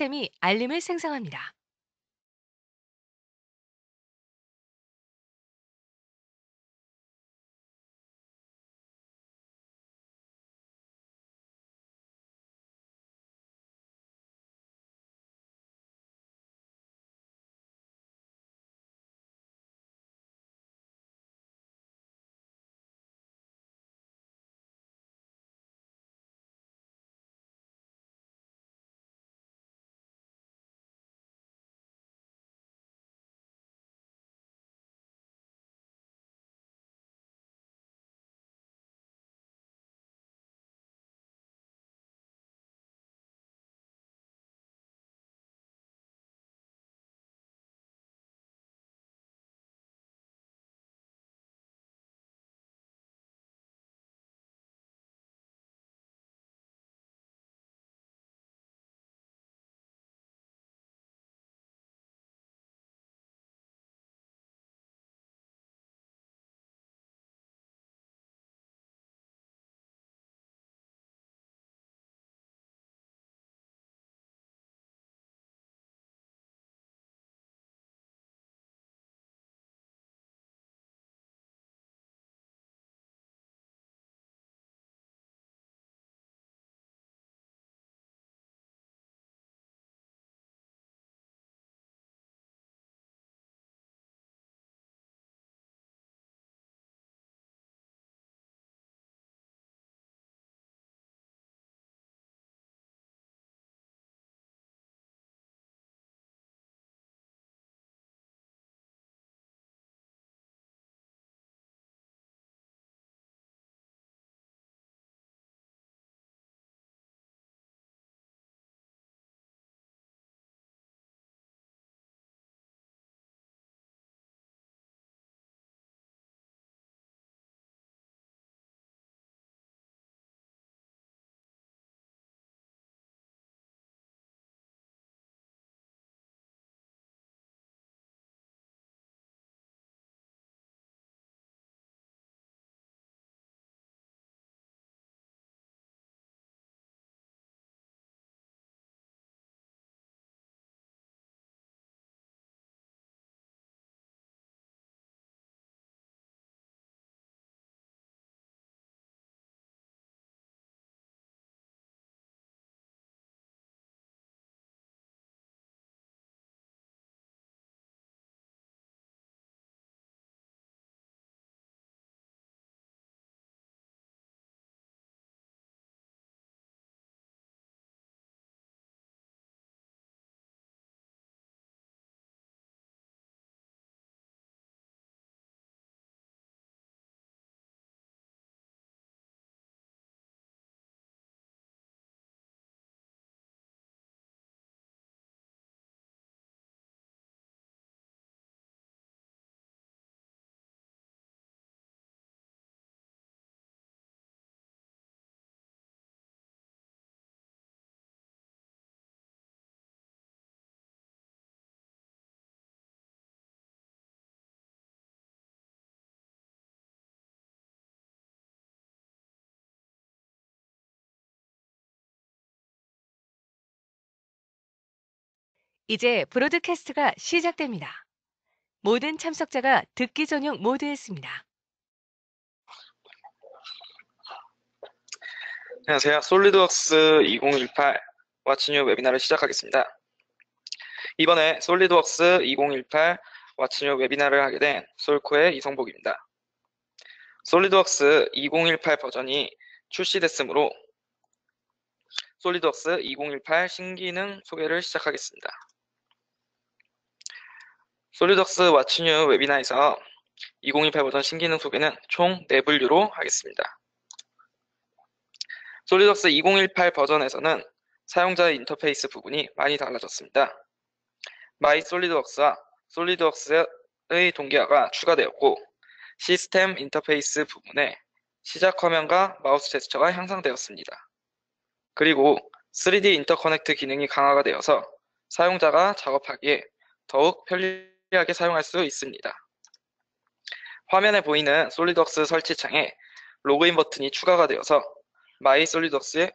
시스템이 알림을 생성합니다. 이제 브로드캐스트가 시작됩니다. 모든 참석자가 듣기 전용 모드에 있습니다. 안녕하세요. 솔리드웍스 2018 What's New 웨비나를 시작하겠습니다. 이번에 솔리드웍스 2018 What's New 웨비나를 하게 된 솔코의 이성복입니다. 솔리드웍스 2018 버전이 출시됐으므로 솔리드웍스 2018 신기능 소개를 시작하겠습니다. 솔리드웍스 What's New 웨비나에서 2018 버전 신기능 소개는 총 4분류로 하겠습니다. 솔리드웍스 2018 버전에서는 사용자 인터페이스 부분이 많이 달라졌습니다. 마이 솔리드웍스와 솔리드웍스의 동기화가 추가되었고 시스템 인터페이스 부분에 시작 화면과 마우스 제스처가 향상되었습니다. 그리고 3D 인터커넥트 기능이 강화가 되어서 사용자가 작업하기에 더욱 편리하게 사용할 수 있습니다. 화면에 보이는 솔리드웍스 설치창에 로그인 버튼이 추가가 되어서 마이 솔리드웍스의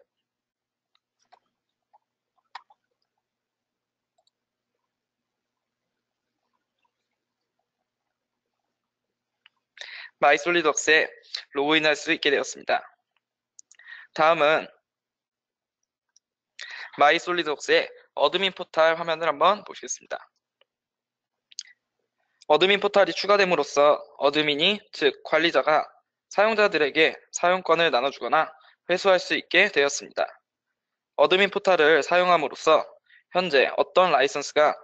마이솔리드웍스에 로그인할 수 있게 되었습니다. 다음은 마이솔리드웍스의 어드민 포탈 화면을 한번 보시겠습니다. 어드민 포탈이 추가됨으로써 어드민이, 즉 관리자가 사용자들에게 사용권을 나눠주거나 회수할 수 있게 되었습니다. 어드민 포탈을 사용함으로써 현재 어떤 라이선스가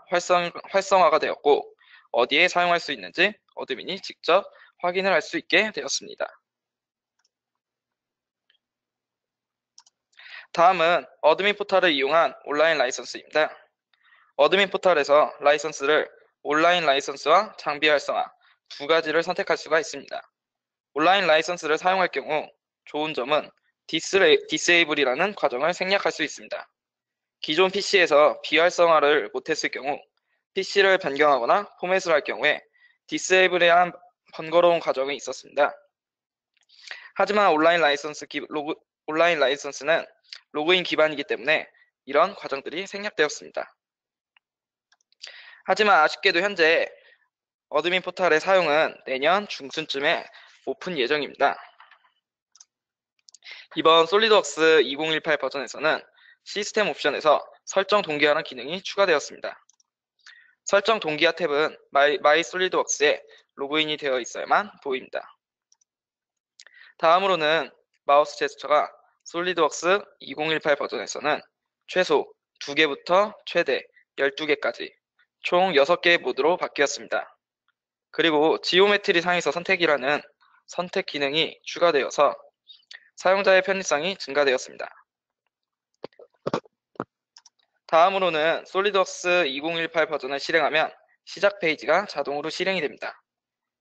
활성화가 되었고 어디에 사용할 수 있는지 어드민이 직접 확인을 할 수 있게 되었습니다. 다음은 어드민 포탈을 이용한 온라인 라이선스입니다. 어드민 포탈에서 라이선스를 온라인 라이선스와 장비 활성화 두 가지를 선택할 수가 있습니다. 온라인 라이선스를 사용할 경우 좋은 점은 디세이블이라는 과정을 생략할 수 있습니다. 기존 PC에서 비활성화를 못했을 경우 PC를 변경하거나 포맷을 할 경우에 디세이블해야 한 번거로운 과정이 있었습니다. 하지만 온라인 라이선스는 로그인 기반이기 때문에 이런 과정들이 생략되었습니다. 하지만 아쉽게도 현재 어드민 포탈의 사용은 내년 중순쯤에 오픈 예정입니다. 이번 솔리드웍스 2018 버전에서는 시스템 옵션에서 설정 동기화라는 기능이 추가되었습니다. 설정 동기화 탭은 마이 솔리드웍스에 로그인이 되어 있어야만 보입니다. 다음으로는 마우스 제스처가 솔리드웍스 2018 버전에서는 최소 2개부터 최대 12개까지 총 6개의 모드로 바뀌었습니다. 그리고 지오메트리 상에서 선택이라는 선택 기능이 추가되어서 사용자의 편의성이 증가되었습니다. 다음으로는 솔리드웍스 2018 버전을 실행하면 시작 페이지가 자동으로 실행이 됩니다.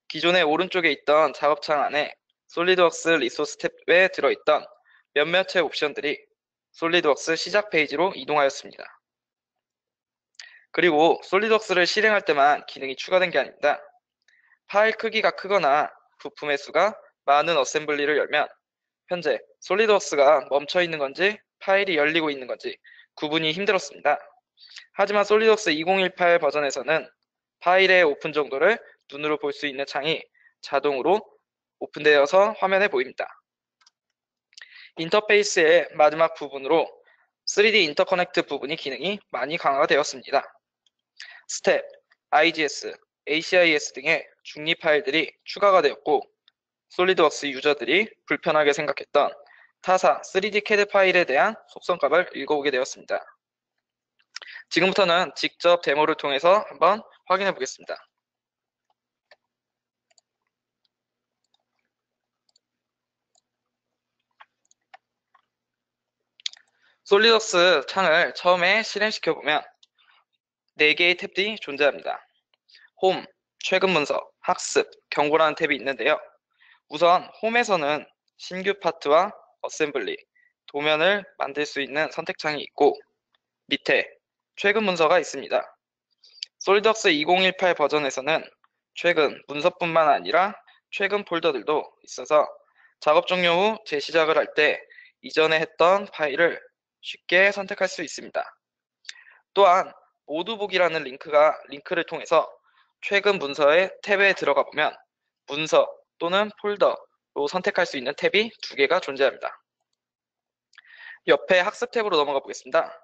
기존에 오른쪽에 있던 작업창 안에 솔리드웍스 리소스 탭에 들어있던 몇몇의 옵션들이 솔리드웍스 시작 페이지로 이동하였습니다. 그리고 솔리드웍스를 실행할 때만 기능이 추가된 게 아닙니다. 파일 크기가 크거나 부품의 수가 많은 어셈블리를 열면 현재 솔리드웍스가 멈춰 있는 건지 파일이 열리고 있는 건지 구분이 힘들었습니다. 하지만 솔리드웍스 2018 버전에서는 파일의 오픈 정도를 눈으로 볼 수 있는 창이 자동으로 오픈되어서 화면에 보입니다. 인터페이스의 마지막 부분으로 3D 인터커넥트 부분이 기능이 많이 강화가 되었습니다. 스텝, IGS, ACIS 등의 중립 파일들이 추가가 되었고 솔리드웍스 유저들이 불편하게 생각했던 타사 3D CAD 파일에 대한 속성값을 읽어오게 되었습니다. 지금부터는 직접 데모를 통해서 한번 확인해 보겠습니다. 솔리드웍스 창을 처음에 실행시켜 보면 4개의 탭이 존재합니다. 홈, 최근 문서, 학습, 경고라는 탭이 있는데요. 우선 홈에서는 신규 파트와 어셈블리, 도면을 만들 수 있는 선택창이 있고 밑에 최근 문서가 있습니다. 솔리드웍스 2018 버전에서는 최근 문서뿐만 아니라 최근 폴더들도 있어서 작업 종료 후 재시작을 할 때 이전에 했던 파일을 쉽게 선택할 수 있습니다. 또한 모두 보기라는 링크를 통해서 최근 문서의 탭에 들어가 보면 문서 또는 폴더로 선택할 수 있는 탭이 2개가 존재합니다. 옆에 학습 탭으로 넘어가 보겠습니다.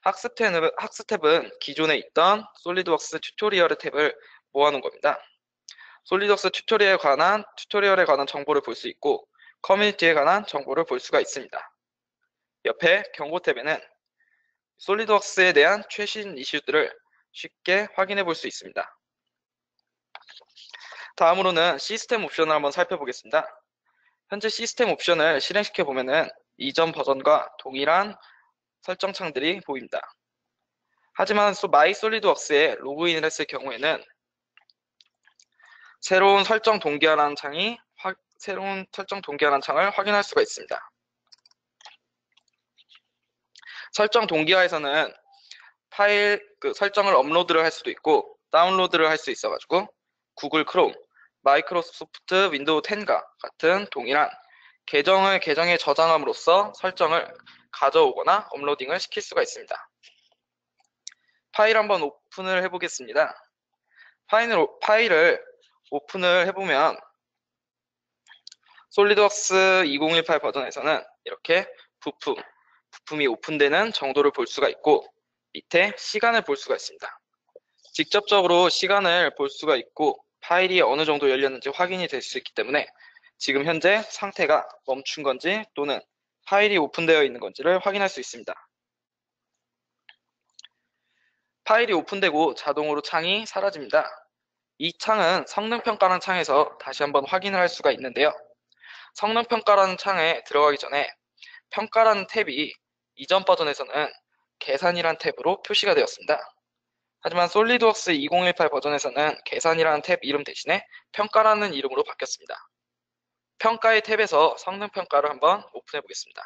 학습 탭은 기존에 있던 솔리드웍스 튜토리얼의 탭을 모아놓은 겁니다. 솔리드웍스 튜토리얼에 관한 정보를 볼 수 있고 커뮤니티에 관한 정보를 볼 수가 있습니다. 옆에 경고 탭에는 솔리드웍스에 대한 최신 이슈들을 쉽게 확인해 볼 수 있습니다. 다음으로는 시스템 옵션을 한번 살펴보겠습니다. 현재 시스템 옵션을 실행시켜 보면은 이전 버전과 동일한 설정창들이 보입니다. 하지만 마이 솔리드웍스에 로그인을 했을 경우에는 새로운 설정 동기화라는 창을 확인할 수가 있습니다. 설정 동기화에서는 파일 설정을 업로드를 할 수도 있고 다운로드를 할 수 있어가지고 구글 크롬, 마이크로소프트 윈도우 10과 같은 동일한 계정에 저장함으로써 설정을 가져오거나 업로딩을 시킬 수가 있습니다. 파일 한번 오픈을 해보겠습니다. 파일을 오픈을 해보면 솔리드웍스 2018 버전에서는 이렇게 부품이 오픈되는 정도를 볼 수가 있고 밑에 시간을 볼 수가 있습니다. 직접적으로 시간을 볼 수가 있고 파일이 어느 정도 열렸는지 확인이 될 수 있기 때문에 지금 현재 상태가 멈춘 건지 또는 파일이 오픈되어 있는 건지를 확인할 수 있습니다. 파일이 오픈되고 자동으로 창이 사라집니다. 이 창은 성능평가라는 창에서 다시 한번 확인을 할 수가 있는데요. 성능평가라는 창에 들어가기 전에 평가라는 탭이 이전 버전에서는 계산이란 탭으로 표시가 되었습니다. 하지만 솔리드웍스 2018 버전에서는 계산이라는 탭 이름 대신에 평가라는 이름으로 바뀌었습니다. 평가의 탭에서 성능평가를 한번 오픈해 보겠습니다.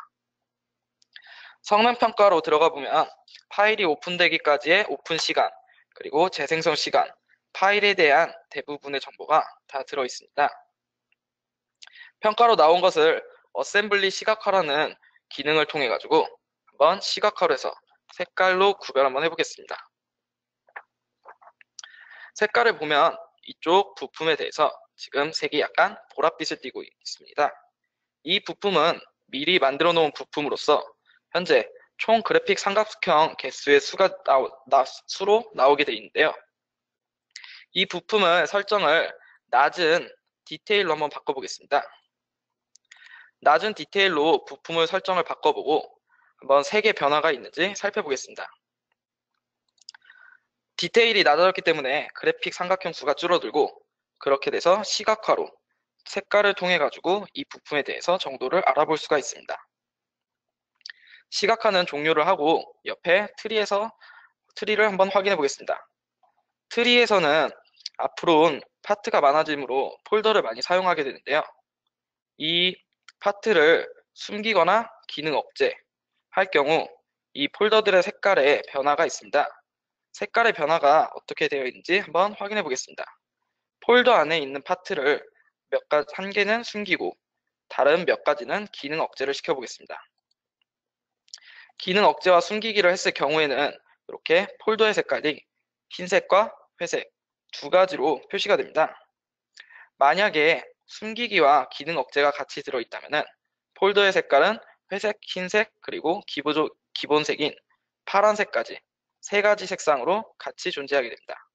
성능평가로 들어가 보면 파일이 오픈되기까지의 오픈 시간, 그리고 재생성 시간, 파일에 대한 대부분의 정보가 다 들어 있습니다. 평가로 나온 것을 어셈블리 시각화라는 기능을 통해 가지고 한번 시각화로 해서 색깔로 구별 한번 해보겠습니다. 색깔을 보면 이쪽 부품에 대해서 지금 색이 약간 보랏빛을 띠고 있습니다. 이 부품은 미리 만들어 놓은 부품으로서 현재 총 그래픽 삼각형 개수의 수로 나오게 되어 있는데요. 이 부품을 설정을 낮은 디테일로 한번 바꿔보겠습니다. 낮은 디테일로 부품을 설정을 바꿔보고 한번 색의 변화가 있는지 살펴보겠습니다. 디테일이 낮아졌기 때문에 그래픽 삼각형 수가 줄어들고 그렇게 돼서 시각화로 색깔을 통해 가지고 이 부품에 대해서 정도를 알아볼 수가 있습니다. 시각화는 종료를 하고 옆에 트리를 한번 확인해 보겠습니다. 트리에서는 앞으로는 파트가 많아지므로 폴더를 많이 사용하게 되는데요. 이 파트를 숨기거나 기능 억제할 경우 이 폴더들의 색깔에 변화가 있습니다. 색깔의 변화가 어떻게 되어 있는지 한번 확인해 보겠습니다. 폴더 안에 있는 파트를 한 개는 숨기고 다른 몇 가지는 기능 억제를 시켜 보겠습니다. 기능 억제와 숨기기를 했을 경우에는 이렇게 폴더의 색깔이 흰색과 회색 두 가지로 표시가 됩니다. 만약에 숨기기와 기능 억제가 같이 들어있다면 폴더의 색깔은 회색, 흰색, 그리고 기본색인 파란색까지 세 가지 색상으로 같이 존재하게 됩니다.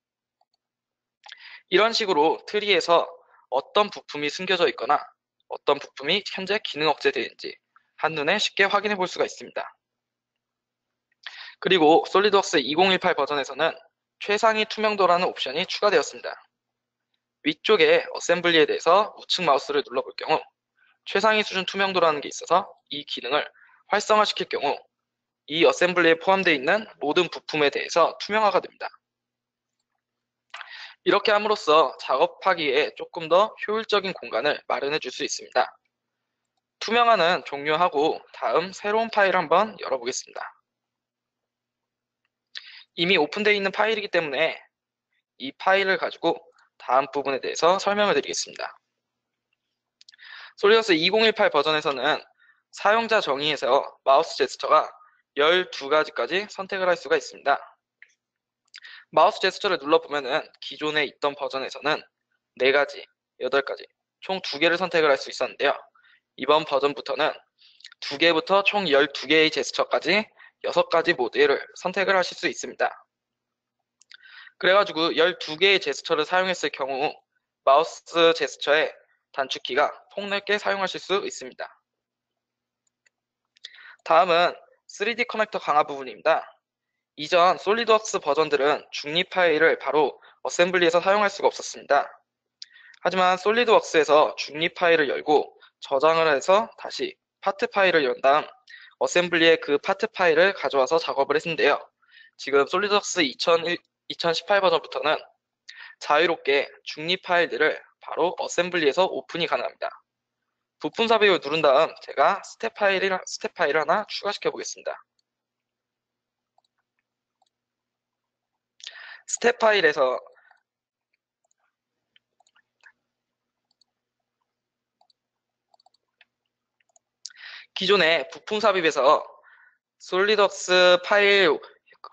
이런 식으로 트리에서 어떤 부품이 숨겨져 있거나 어떤 부품이 현재 기능 억제되는지 한눈에 쉽게 확인해 볼 수가 있습니다. 그리고 솔리드웍스 2018 버전에서는 최상위 투명도라는 옵션이 추가되었습니다. 위쪽에 어셈블리에 대해서 우측 마우스를 눌러볼 경우 최상위 수준 투명도라는 게 있어서 이 기능을 활성화시킬 경우 이 어셈블리에 포함되어 있는 모든 부품에 대해서 투명화가 됩니다. 이렇게 함으로써 작업하기에 조금 더 효율적인 공간을 마련해 줄 수 있습니다. 투명화는 종료하고 다음 새로운 파일을 한번 열어보겠습니다. 이미 오픈되어 있는 파일이기 때문에 이 파일을 가지고 다음 부분에 대해서 설명을 드리겠습니다. 솔리드웍스 2018 버전에서는 사용자 정의에서 마우스 제스처가 12가지까지 선택을 할 수가 있습니다. 마우스 제스처를 눌러보면은 기존에 있던 버전에서는 4가지, 8가지, 총 2개를 선택을 할 수 있었는데요. 이번 버전부터는 2개부터 총 12개의 제스처까지 6가지 모드를 선택을 하실 수 있습니다. 그래가지고 12개의 제스처를 사용했을 경우 마우스 제스처의 단축키가 폭넓게 사용하실 수 있습니다. 다음은 3D 커넥터 강화 부분입니다. 이전 솔리드웍스 버전들은 중립 파일을 바로 어셈블리에서 사용할 수가 없었습니다. 하지만 솔리드웍스에서 중립 파일을 열고 저장을 해서 다시 파트 파일을 연 다음 어셈블리에 그 파트 파일을 가져와서 작업을 했는데요. 지금 솔리드웍스 2018 버전부터는 자유롭게 중립 파일들을 바로 어셈블리에서 오픈이 가능합니다. 부품 삽입을 누른 다음 제가 스텝 파일을 하나 추가시켜 보겠습니다. 스텝 파일에서 기존의 부품 삽입에서 솔리드웍스 파일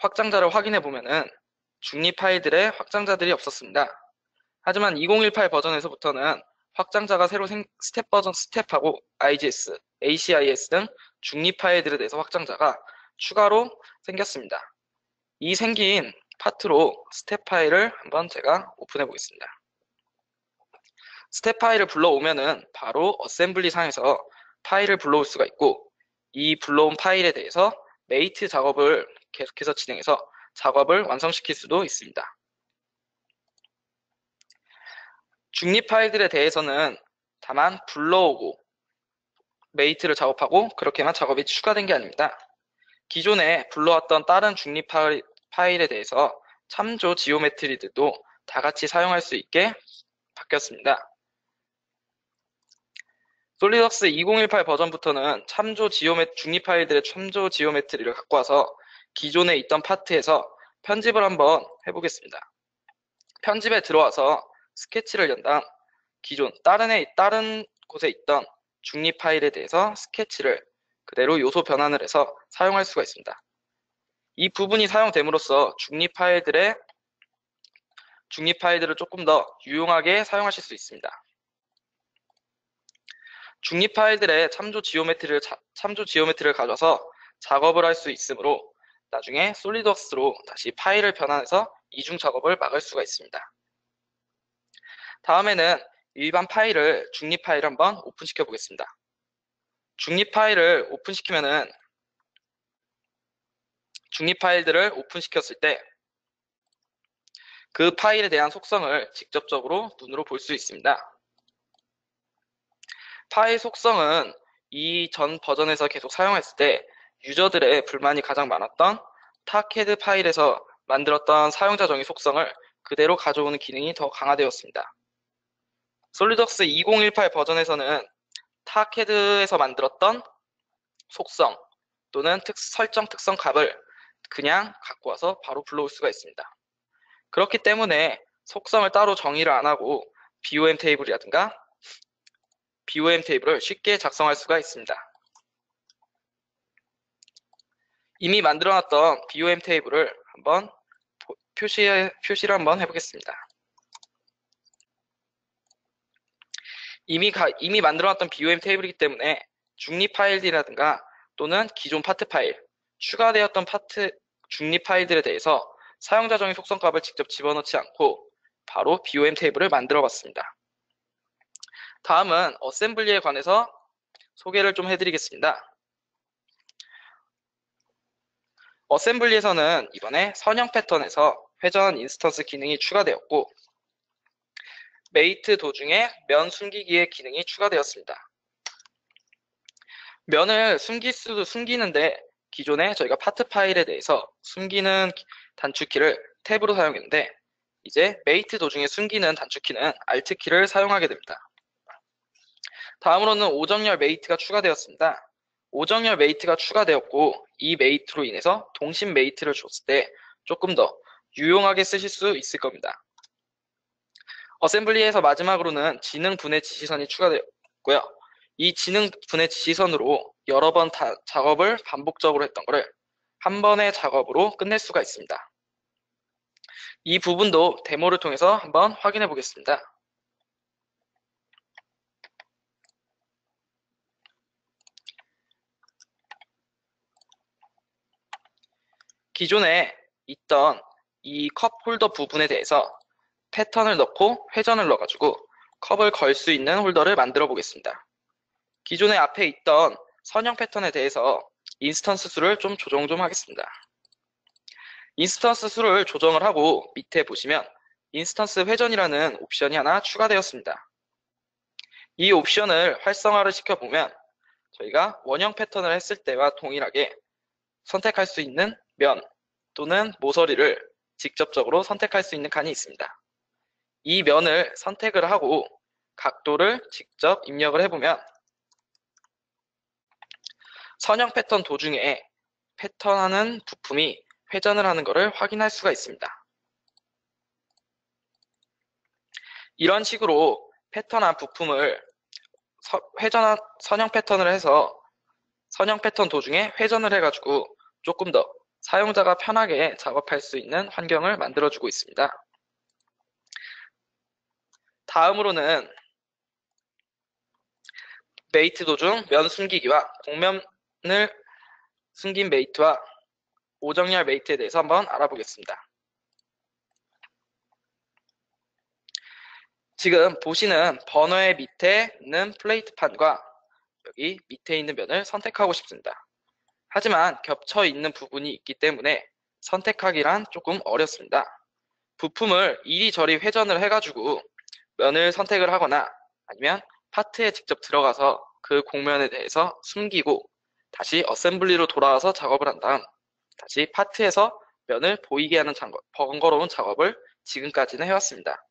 확장자를 확인해 보면은 중립 파일들의 확장자들이 없었습니다. 하지만 2018 버전에서부터는 확장자가 새로 스텝 버전 스텝하고 IGS, ACIS 등 중립 파일들에 대해서 확장자가 추가로 생겼습니다. 이 생긴 파트로 스텝 파일을 한번 제가 오픈해 보겠습니다. 스텝 파일을 불러오면은 바로 어셈블리 상에서 파일을 불러올 수가 있고, 이 불러온 파일에 대해서 메이트 작업을 계속해서 진행해서 작업을 완성시킬 수도 있습니다. 중립 파일들에 대해서는 다만 불러오고 메이트를 작업하고 그렇게만 작업이 추가된 게 아닙니다. 기존에 불러왔던 다른 중립 파일에 대해서 참조 지오메트리들도 다 같이 사용할 수 있게 바뀌었습니다. 솔리덕스 2018 버전부터는 중립 파일들의 참조 지오메트리를 갖고 와서 기존에 있던 파트에서 편집을 한번 해보겠습니다. 편집에 들어와서 스케치를 연 다음 기존 다른 곳에 있던 중립 파일에 대해서 스케치를 그대로 요소 변환을 해서 사용할 수가 있습니다. 이 부분이 사용됨으로써 중립 파일들을 조금 더 유용하게 사용하실 수 있습니다. 중립 파일들의 참조 지오메트리를 가져서 작업을 할 수 있으므로 나중에 솔리드웍스로 다시 파일을 변환해서 이중 작업을 막을 수가 있습니다. 다음에는 일반 중립 파일을 한번 오픈시켜 보겠습니다. 중립 파일을 오픈시키면은 중립 파일들을 오픈시켰을 때 그 파일에 대한 속성을 직접적으로 눈으로 볼 수 있습니다. 파일 속성은 이전 버전에서 계속 사용했을 때 유저들의 불만이 가장 많았던 타캐드 파일에서 만들었던 사용자 정의 속성을 그대로 가져오는 기능이 더 강화되었습니다. 솔리덕스 2018 버전에서는 타캐드에서 만들었던 속성 또는 설정 특성 값을 그냥 갖고 와서 바로 불러올 수가 있습니다. 그렇기 때문에 속성을 따로 정의를 안 하고 BOM 테이블이라든가 BOM 테이블을 쉽게 작성할 수가 있습니다. 이미 만들어놨던 BOM 테이블을 한번 표시를 한번 해보겠습니다. 이미 만들어놨던 BOM 테이블이기 때문에 중립 파일이라든가 또는 기존 파트 파일, 추가되었던 중립 파일들에 대해서 사용자 정의 속성 값을 직접 집어넣지 않고 바로 BOM 테이블을 만들어 봤습니다. 다음은 어셈블리에 관해서 소개를 좀 해드리겠습니다. 어셈블리에서는 이번에 선형 패턴에서 회전 인스턴스 기능이 추가되었고, 메이트 도중에 면 숨기기의 기능이 추가되었습니다. 면을 숨기는데 기존에 저희가 파트 파일에 대해서 숨기는 단축키를 탭으로 사용했는데, 이제 메이트 도중에 숨기는 단축키는 Alt키를 사용하게 됩니다. 다음으로는 오정렬 메이트가 추가되었습니다. 오정렬 메이트가 추가되었고, 이 메이트로 인해서 동심 메이트를 줬을 때 조금 더 유용하게 쓰실 수 있을 겁니다. 어셈블리에서 마지막으로는 지능 분해 지시선이 추가되었고요. 이 지능 분해 지시선으로 여러 번 작업을 반복적으로 했던 거를 한 번의 작업으로 끝낼 수가 있습니다. 이 부분도 데모를 통해서 한번 확인해 보겠습니다. 기존에 있던 이 컵 홀더 부분에 대해서 패턴을 넣고 회전을 넣어가지고 컵을 걸 수 있는 홀더를 만들어 보겠습니다. 기존에 앞에 있던 선형 패턴에 대해서 인스턴스 수를 좀 조정 좀 하겠습니다. 인스턴스 수를 조정을 하고 밑에 보시면 인스턴스 회전이라는 옵션이 하나 추가되었습니다. 이 옵션을 활성화를 시켜보면 저희가 원형 패턴을 했을 때와 동일하게 선택할 수 있는 면 또는 모서리를 직접적으로 선택할 수 있는 칸이 있습니다. 이 면을 선택을 하고 각도를 직접 입력을 해보면 선형 패턴 도중에 패턴하는 부품이 회전을 하는 것을 확인할 수가 있습니다. 이런 식으로 패턴한 부품을 선형 패턴을 해서 선형 패턴 도중에 회전을 해가지고 조금 더 사용자가 편하게 작업할 수 있는 환경을 만들어주고 있습니다. 다음으로는 메이트 도중 면 숨기기와 곡면을 숨긴 메이트와 오정열 메이트에 대해서 한번 알아보겠습니다. 지금 보시는 버너의 밑에 있는 플레이트판과 여기 밑에 있는 면을 선택하고 싶습니다. 하지만 겹쳐 있는 부분이 있기 때문에 선택하기란 조금 어렵습니다. 부품을 이리저리 회전을 해가지고 면을 선택을 하거나 아니면 파트에 직접 들어가서 그 곡면에 대해서 숨기고 다시 어셈블리로 돌아와서 작업을 한 다음 다시 파트에서 면을 보이게 하는 번거로운 작업을 지금까지는 해왔습니다.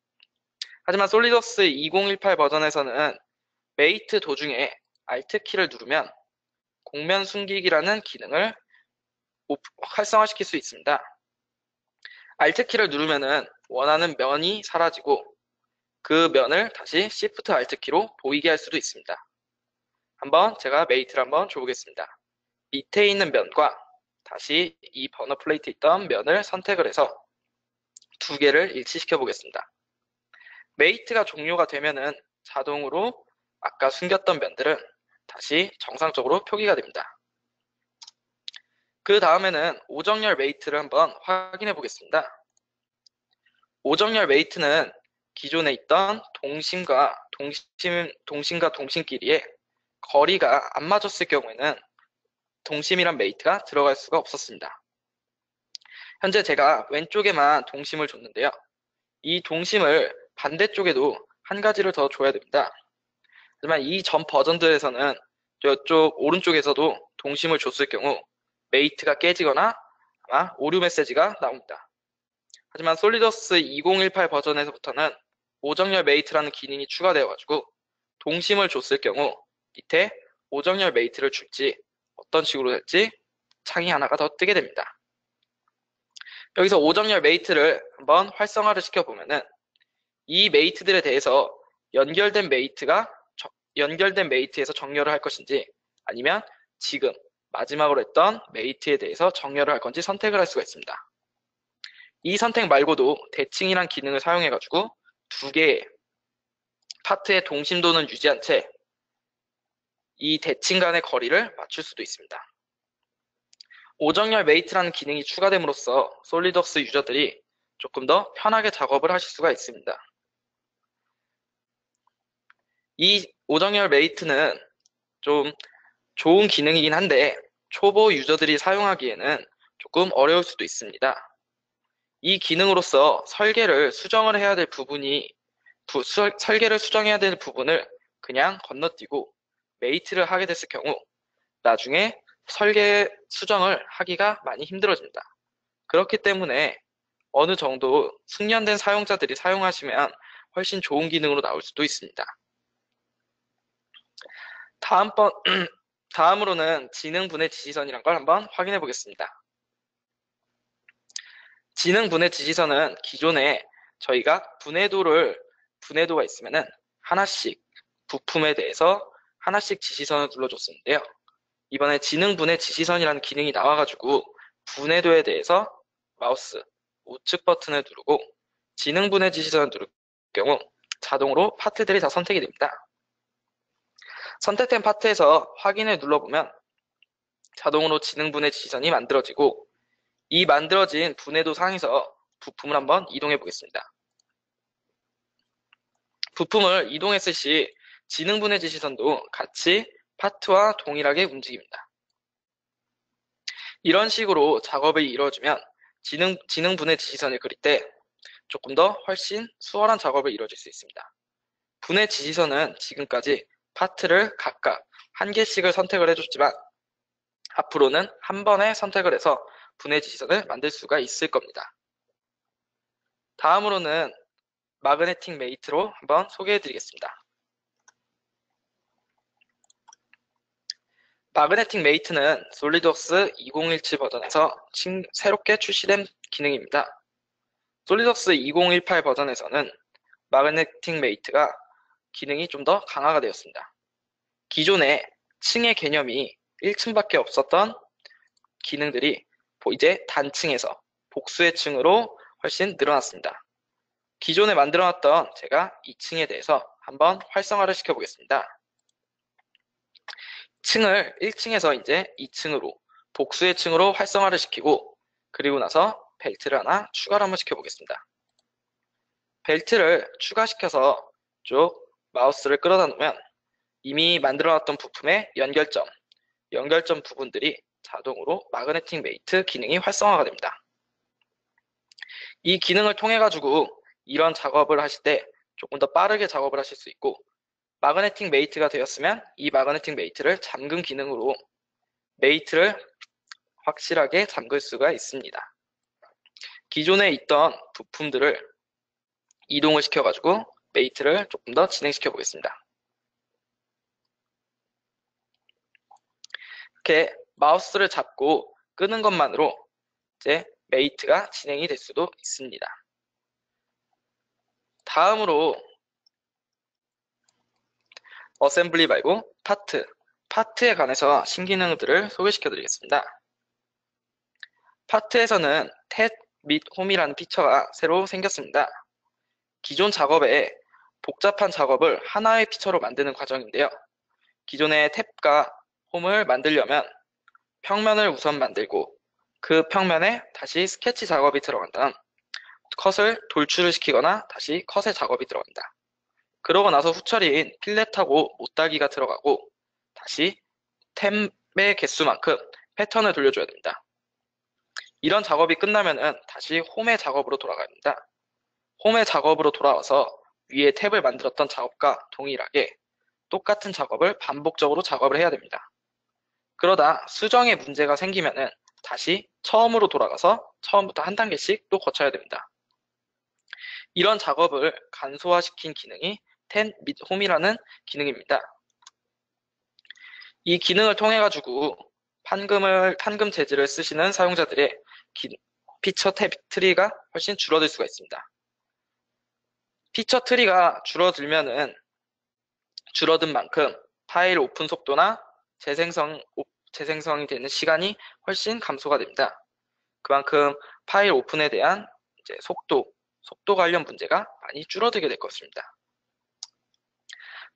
하지만 솔리더스 2018 버전에서는 메이트 도중에 Alt 키를 누르면 곡면 숨기기라는 기능을 활성화시킬 수 있습니다. Alt 키를 누르면은 원하는 면이 사라지고 그 면을 다시 Shift Alt 키로 보이게 할 수도 있습니다. 한번 제가 메이트를 한번 줘보겠습니다. 밑에 있는 면과 다시 이 버너 플레이트에 있던 면을 선택을 해서 두 개를 일치시켜 보겠습니다. 메이트가 종료가 되면은 자동으로 아까 숨겼던 면들은 다시 정상적으로 표기가 됩니다. 그 다음에는 오정열 메이트를 한번 확인해 보겠습니다. 오정열 메이트는 기존에 있던 동심과 동심끼리의 거리가 안 맞았을 경우에는 동심이란 메이트가 들어갈 수가 없었습니다. 현재 제가 왼쪽에만 동심을 줬는데요. 이 동심을 반대쪽에도 한 가지를 더 줘야 됩니다. 하지만 이 전 버전들에서는 이쪽 오른쪽에서도 동심을 줬을 경우 메이트가 깨지거나 아마 오류 메시지가 나옵니다. 하지만 솔리더스 2018 버전에서부터는 오정열 메이트라는 기능이 추가되어가지고 동심을 줬을 경우 밑에 오정열 메이트를 줄지 어떤 식으로 될지 창이 하나가 더 뜨게 됩니다. 여기서 오정열 메이트를 한번 활성화를 시켜보면은 이 메이트들에 대해서 연결된 메이트에서 정렬을 할 것인지 아니면 지금 마지막으로 했던 메이트에 대해서 정렬을 할 건지 선택을 할 수가 있습니다. 이 선택 말고도 대칭이란 기능을 사용해가지고 두 개의 파트의 동심도는 유지한 채 이 대칭 간의 거리를 맞출 수도 있습니다. 오정열 메이트라는 기능이 추가됨으로써 솔리더스 유저들이 조금 더 편하게 작업을 하실 수가 있습니다. 이 오정열 메이트는 좀 좋은 기능이긴 한데 초보 유저들이 사용하기에는 조금 어려울 수도 있습니다. 이 기능으로서 설계를 수정해야 될 부분을 그냥 건너뛰고 메이트를 하게 됐을 경우 나중에 설계 수정을 하기가 많이 힘들어집니다. 그렇기 때문에 어느 정도 숙련된 사용자들이 사용하시면 훨씬 좋은 기능으로 나올 수도 있습니다. 다음으로는 지능분해 지시선이란 걸 한번 확인해 보겠습니다. 지능분해 지시선은 기존에 저희가 분해도가 있으면은 하나씩 부품에 대해서 하나씩 지시선을 눌러줬었는데요. 이번에 지능분해 지시선이라는 기능이 나와가지고 분해도에 대해서 마우스 우측 버튼을 누르고 지능분해 지시선을 누를 경우 자동으로 파트들이 다 선택이 됩니다. 선택된 파트에서 확인을 눌러보면 자동으로 지능분해 지시선이 만들어지고 이 만들어진 분해도 상에서 부품을 한번 이동해 보겠습니다. 부품을 이동했을 시 지능분해 지시선도 같이 파트와 동일하게 움직입니다. 이런 식으로 작업이 이루어지면 지능분해 지시선을 그릴 때 조금 더 훨씬 수월한 작업을 이루어질 수 있습니다. 분해 지시선은 지금까지 파트를 각각 한 개씩을 선택을 해줬지만 앞으로는 한 번에 선택을 해서 분해 지시선을 만들 수가 있을 겁니다. 다음으로는 마그네틱 메이트로 한번 소개해 드리겠습니다. 마그네틱 메이트는 솔리드웍스 2017 버전에서 새롭게 출시된 기능입니다. 솔리드웍스 2018 버전에서는 마그네틱 메이트가 기능이 좀 더 강화가 되었습니다. 기존에 층의 개념이 1층밖에 없었던 기능들이 이제 단층에서 복수의 층으로 훨씬 늘어났습니다. 기존에 만들어놨던 제가 2층에 대해서 한번 활성화를 시켜보겠습니다. 층을 1층에서 이제 2층으로 복수의 층으로 활성화를 시키고 그리고 나서 벨트를 하나 추가를 한번 시켜보겠습니다. 벨트를 추가시켜서 쭉 마우스를 끌어다 놓으면 이미 만들어놨던 부품의 연결점 부분들이 자동으로 마그네틱 메이트 기능이 활성화가 됩니다. 이 기능을 통해 가지고 이런 작업을 하실 때 조금 더 빠르게 작업을 하실 수 있고 마그네틱 메이트가 되었으면 이 마그네틱 메이트를 잠금 기능으로 메이트를 확실하게 잠글 수가 있습니다. 기존에 있던 부품들을 이동을 시켜가지고 메이트를 조금 더 진행시켜 보겠습니다. 이렇게 마우스를 잡고 끄는 것만으로 이제 메이트가 진행이 될 수도 있습니다. 다음으로 어셈블리 말고 파트에 관해서 신기능들을 소개시켜 드리겠습니다. 파트에서는 탭 및 홈이라는 피처가 새로 생겼습니다. 기존 작업에 복잡한 작업을 하나의 피처로 만드는 과정인데요. 기존의 탭과 홈을 만들려면 평면을 우선 만들고 그 평면에 다시 스케치 작업이 들어간 다음 컷을 돌출을 시키거나 다시 컷의 작업이 들어간다. 그러고 나서 후처리인 필렛하고 못따기가 들어가고 다시 탭의 개수만큼 패턴을 돌려줘야 됩니다. 이런 작업이 끝나면은 다시 홈의 작업으로 돌아가야 됩니다. 홈의 작업으로 돌아와서 위에 탭을 만들었던 작업과 동일하게 똑같은 작업을 반복적으로 작업을 해야 됩니다. 그러다 수정에 문제가 생기면은 다시 처음으로 돌아가서 처음부터 한 단계씩 또 거쳐야 됩니다. 이런 작업을 간소화시킨 기능이 탭 및 홈이라는 기능입니다. 이 기능을 통해 가지고 판금 재질을 쓰시는 사용자들의 피처 트리가 훨씬 줄어들 수가 있습니다. 피처 트리가 줄어든 만큼 파일 오픈 속도나 재생성이 되는 시간이 훨씬 감소가 됩니다. 그만큼 파일 오픈에 대한 이제 속도 관련 문제가 많이 줄어들게 될 것입니다.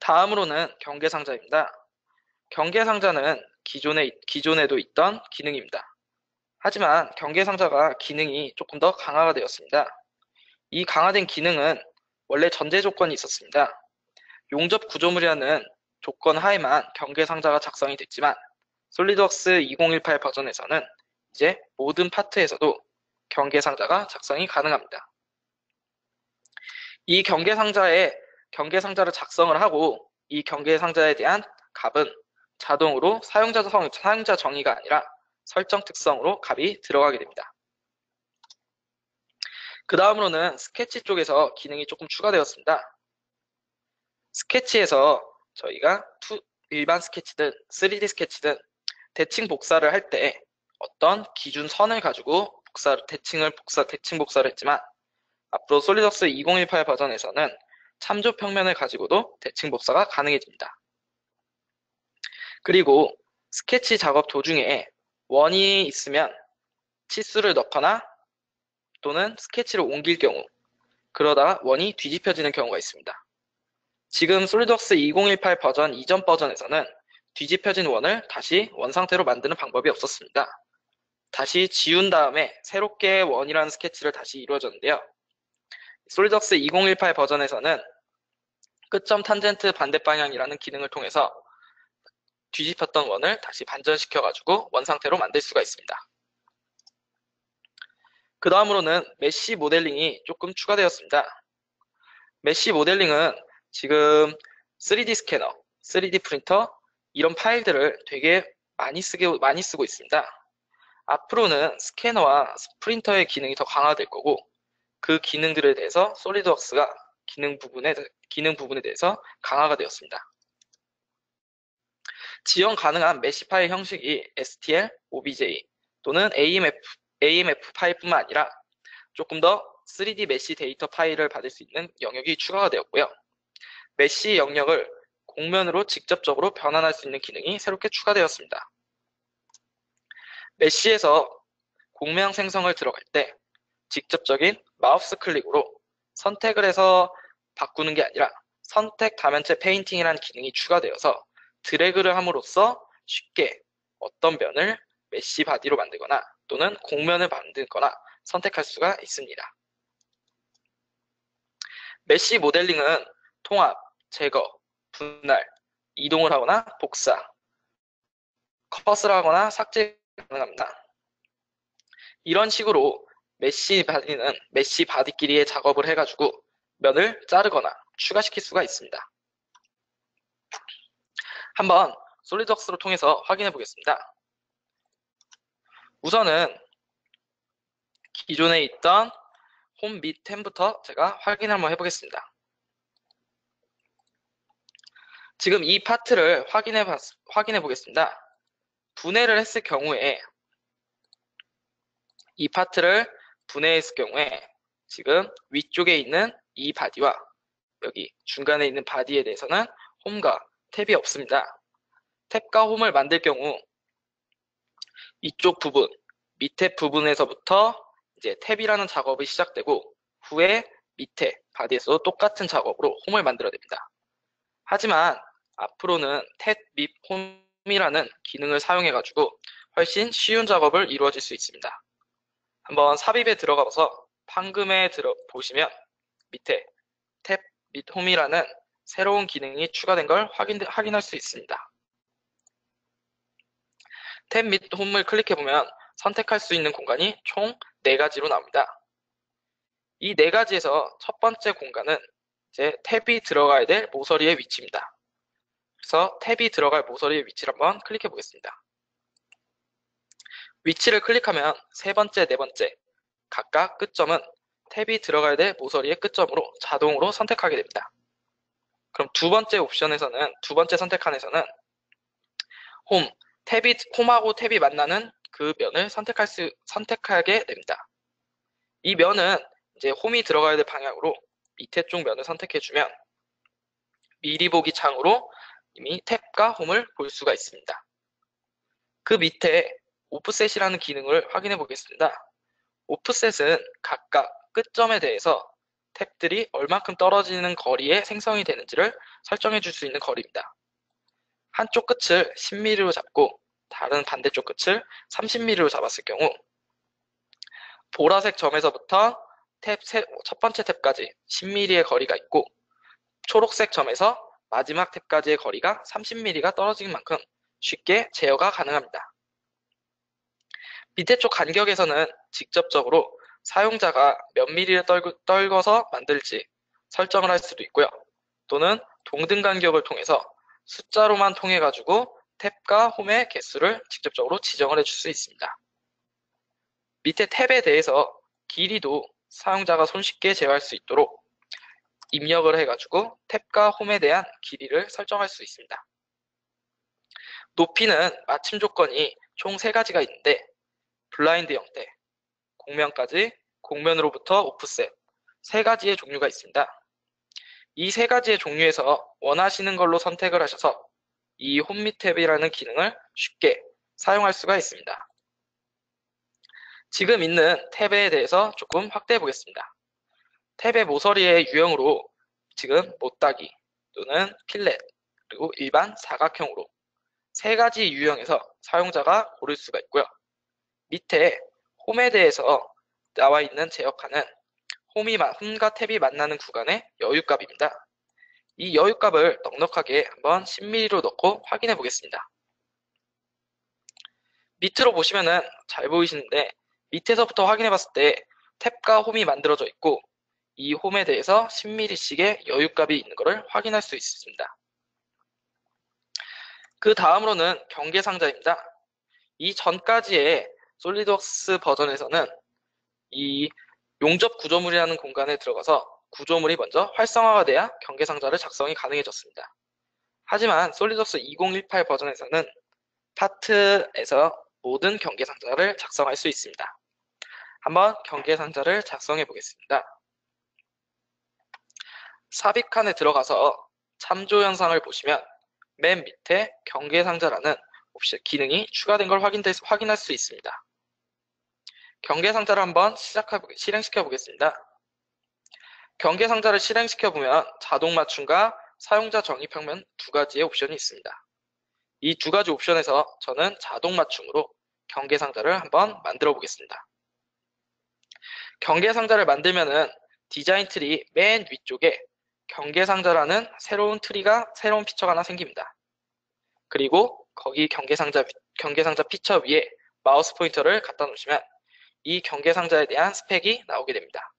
다음으로는 경계상자입니다. 경계상자는 기존에도 있던 기능입니다. 하지만 경계상자가 기능이 조금 더 강화가 되었습니다. 이 강화된 기능은 원래 전제 조건이 있었습니다. 용접 구조물이라는 조건 하에만 경계상자가 작성이 됐지만 솔리드웍스 2018 버전에서는 이제 모든 파트에서도 경계상자가 작성이 가능합니다. 이 경계상자를 작성을 하고 이 경계상자에 대한 값은 자동으로 사용자 정의가 아니라 설정 특성으로 값이 들어가게 됩니다. 그 다음으로는 스케치 쪽에서 기능이 조금 추가되었습니다. 스케치에서 저희가 일반 스케치든 3D 스케치든 대칭 복사를 할 때 어떤 기준 선을 가지고 대칭 복사를 했지만 앞으로 솔리드웍스 2018 버전에서는 참조 평면을 가지고도 대칭 복사가 가능해집니다. 그리고 스케치 작업 도중에 원이 있으면 치수를 넣거나 또는 스케치를 옮길 경우 그러다가 원이 뒤집혀지는 경우가 있습니다. 지금 솔리드웍스 2018 버전 이전 버전에서는 뒤집혀진 원을 다시 원 상태로 만드는 방법이 없었습니다. 다시 지운 다음에 새롭게 원이라는 스케치를 다시 이루어졌는데요. 솔리드웍스 2018 버전에서는 끝점 탄젠트 반대 방향이라는 기능을 통해서 뒤집혔던 원을 다시 반전시켜가지고 원 상태로 만들 수가 있습니다. 그 다음으로는 메쉬 모델링이 조금 추가되었습니다. 메쉬 모델링은 지금 3D 스캐너, 3D 프린터 이런 파일들을 되게 많이 쓰고 있습니다. 앞으로는 스캐너와 프린터의 기능이 더 강화될 거고 그 기능들에 대해서 솔리드웍스가 기능 부분에 대해서 강화가 되었습니다. 지원 가능한 메쉬 파일 형식이 STL, OBJ 또는 AMF 파일뿐만 아니라 조금 더 3D 메쉬 데이터 파일을 받을 수 있는 영역이 추가가 되었고요. 메쉬 영역을 공면으로 직접적으로 변환할 수 있는 기능이 새롭게 추가되었습니다. 메쉬에서 공면 생성을 들어갈 때 직접적인 마우스 클릭으로 선택을 해서 바꾸는 게 아니라 선택 다면체 페인팅이라는 기능이 추가되어서 드래그를 함으로써 쉽게 어떤 면을 메쉬 바디로 만들거나 또는 곡면을 만들거나 선택할 수가 있습니다. 메쉬 모델링은 통합, 제거, 분할, 이동을 하거나 복사, 컷을 하거나 삭제 가능합니다. 이런 식으로 메쉬 바디는 메쉬 바디끼리의 작업을 해가지고 면을 자르거나 추가시킬 수가 있습니다. 한번 솔리드웍스로 통해서 확인해 보겠습니다. 우선은 기존에 있던 홈 및 템부터 제가 확인 한번 해보겠습니다. 지금 이 파트를 확인해 보겠습니다. 분해를 했을 경우에 이 파트를 분해했을 경우에 지금 위쪽에 있는 이 바디와 여기 중간에 있는 바디에 대해서는 홈과 탭이 없습니다. 탭과 홈을 만들 경우 이쪽 부분, 밑에 부분에서부터 이제 탭이라는 작업이 시작되고 후에 밑에 바디에서도 똑같은 작업으로 홈을 만들어냅니다. 하지만 앞으로는 탭 및 홈이라는 기능을 사용해가지고 훨씬 쉬운 작업을 이루어질 수 있습니다. 한번 삽입에 들어가서 판금에 보시면 밑에 탭 및 홈이라는 새로운 기능이 추가된 걸 확인할 수 있습니다. 탭 및 홈을 클릭해보면 선택할 수 있는 공간이 총 4가지로 나옵니다. 이 4가지에서 첫 번째 공간은 이제 탭이 들어가야 될 모서리의 위치입니다. 그래서 탭이 들어갈 모서리의 위치를 한번 클릭해 보겠습니다. 위치를 클릭하면 세 번째, 네 번째 각각 끝점은 탭이 들어가야 될 모서리의 끝점으로 자동으로 선택하게 됩니다. 그럼 두 번째 선택칸에서는 홈하고 탭이 만나는 그 면을 선택하게 됩니다. 이 면은 이제 홈이 들어가야 될 방향으로 밑에 쪽 면을 선택해주면 미리 보기 창으로 이미 탭과 홈을 볼 수가 있습니다. 그 밑에 오프셋이라는 기능을 확인해 보겠습니다. 오프셋은 각각 끝점에 대해서 탭들이 얼만큼 떨어지는 거리에 생성이 되는지를 설정해 줄 수 있는 거리입니다. 한쪽 끝을 10mm로 잡고 다른 반대쪽 끝을 30mm로 잡았을 경우 보라색 점에서부터 첫 번째 탭까지 10mm의 거리가 있고 초록색 점에서 마지막 탭까지의 거리가 30mm가 떨어진 만큼 쉽게 제어가 가능합니다. 밑에 쪽 간격에서는 직접적으로 사용자가 몇 mm를 떨궈서 만들지 설정을 할 수도 있고요. 또는 동등 간격을 통해서 숫자로만 통해 가지고 탭과 홈의 개수를 직접적으로 지정을 해줄 수 있습니다. 밑에 탭에 대해서 길이도 사용자가 손쉽게 제어할 수 있도록 입력을 해가지고 탭과 홈에 대한 길이를 설정할 수 있습니다. 높이는 마침 조건이 총 3가지가 있는데 블라인드 형태, 곡면까지, 곡면으로부터 오프셋 3가지의 종류가 있습니다. 이 3가지의 종류에서 원하시는 걸로 선택을 하셔서 이 홈 및 탭이라는 기능을 쉽게 사용할 수가 있습니다. 지금 있는 탭에 대해서 조금 확대해 보겠습니다. 탭의 모서리의 유형으로 지금 못따기 또는 필렛 그리고 일반 사각형으로 3가지 유형에서 사용자가 고를 수가 있고요. 밑에 홈에 대해서 나와 있는 제어칸은 홈과 탭이 만나는 구간의 여유값입니다. 이 여유값을 넉넉하게 한번 10mm로 넣고 확인해 보겠습니다. 밑으로 보시면은 잘 보이시는데 밑에서부터 확인해 봤을 때 탭과 홈이 만들어져 있고 이 홈에 대해서 10mm씩의 여유값이 있는 것을 확인할 수 있습니다. 그 다음으로는 경계상자입니다. 이 전까지의 솔리드웍스 버전에서는 이 용접 구조물이라는 공간에 들어가서 구조물이 먼저 활성화가 돼야 경계상자를 작성이 가능해졌습니다. 하지만 솔리드웍스 2018 버전에서는 파트에서 모든 경계상자를 작성할 수 있습니다. 한번 경계상자를 작성해 보겠습니다. 삽입칸에 들어가서 참조 현상을 보시면 맨 밑에 경계상자라는 옵션 기능이 추가된 걸 확인할 수 있습니다. 경계상자를 한번 실행시켜 보겠습니다. 경계상자를 실행시켜 보면 자동 맞춤과 사용자 정의 평면 2가지의 옵션이 있습니다. 이 두 가지 옵션에서 저는 자동 맞춤으로 경계상자를 한번 만들어 보겠습니다. 경계상자를 만들면은 디자인 트리 맨 위쪽에 경계상자라는 새로운 피처가 하나 생깁니다. 그리고 거기 경계상자 피처 위에 마우스 포인터를 갖다 놓으시면 이 경계상자에 대한 스펙이 나오게 됩니다.